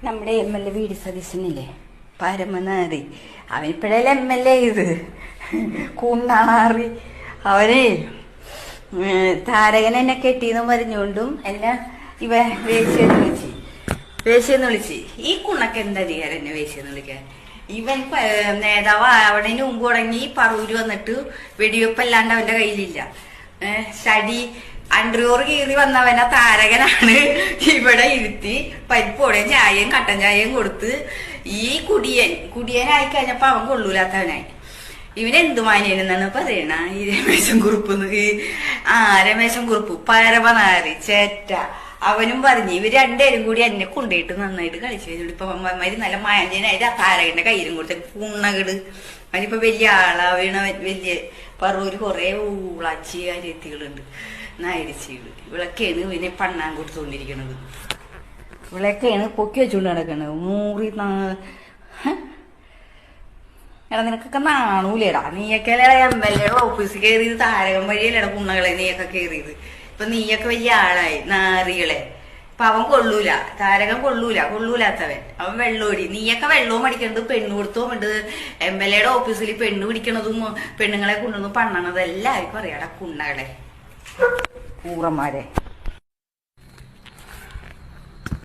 നമ്മുടെ MLA V D സതീശനില്ലേ, പരമനാറി. അവനിപ്പോഴല്ലേ MLA ഇത് കുണ്ണാറി. അവനെ താരകൻ എന്നെ കെട്ടിയെന്ന് പറഞ്ഞുകൊണ്ടും എന്നെ ഇവ വേശ്യെന്ന് വിളിച്ച് ഈ കുണ്ണക്ക് എന്തധികാരം എന്നെ വേശ്യെന്ന് വിളിക്കാൻ? ഇവൻ നേതാവ് അവിടേന് മുമ്പ് തുടങ്ങി പറൂര് വന്നിട്ട് വെടിവെപ്പല്ലാണ്ട് അവന്റെ കയ്യിലില്ല. സ്റ്റഡി അണ്ടർയോർ കീറി വന്നവനെ താരകനാണ് ഇവിടെ ഇരുത്തി പരിപ്പോടെയും ചായയും കട്ടൻ ചായയും കൊടുത്ത് ഈ കുടിയനായി കഴിഞ്ഞപ്പോ അവൻ കൊള്ളൂലാത്തവനായി. ഇവനെന്തു മാനിയെന്നാണ് പറയണ ഈ രമേശൻ കുറുപ്പ്. രമേശൻ കുറുപ്പ് പരമനാരി ചേറ്റ. അവനും പറഞ്ഞു ഇവര് രണ്ടുപേരും കൂടി എന്നെ കൊണ്ടുപോയിട്ട് നന്നായിട്ട് കളിച്ചു കഴിഞ്ഞു. ഇപ്പൊ അവന്മാര് നല്ല മാഞ്ചനായിട്ട് ആ താരകന്റെ കയ്യിലും കൊടുത്ത പുണ്ണകട്. അവനിപ്പോ വലിയ ആളാ വീണ. വലിയ പറൂര് കൊറേ ഊളാച്ചി കാര്യത്തികളുണ്ട്, നായരിച്ചികള്. ഇവിളൊക്കെയാണ് ഇവനെ പണ്ണാൻ കൊടുത്തുകൊണ്ടിരിക്കണത്. ഇവിളൊക്കെയാണ് പൊക്കി വെച്ചുകൊണ്ട് നടക്കണത്. എടാ നിനക്കൊക്കെ നാണൂലേടാ? നീയൊക്കെ MLA ഓഫീസിൽ കയറിയത് താരകം വഴിയല്ലേടാ കുണ്ണകളെ നീയൊക്കെ കയറിയത്. ഇപ്പൊ നീയൊക്കെ വലിയ ആളായി നാറികളെ. ഇപ്പൊ അവൻ കൊള്ളൂല, താരകം കൊള്ളൂലാത്തവൻ. അവൻ വെള്ളോടി. നീയൊക്കെ വെള്ളവും അടിക്കണത് പെണ്ണു കൊടുത്തവും ഉണ്ട്. MLA ഓഫീസിൽ പെണ്ണു പിടിക്കണതും പെണ്ണുങ്ങളെ കൊണ്ടുവന്ന് പണ്ണണതും എല്ലാവർക്കും അറിയാടാ കുണ്ണകളെ കൂറന്മാരെ.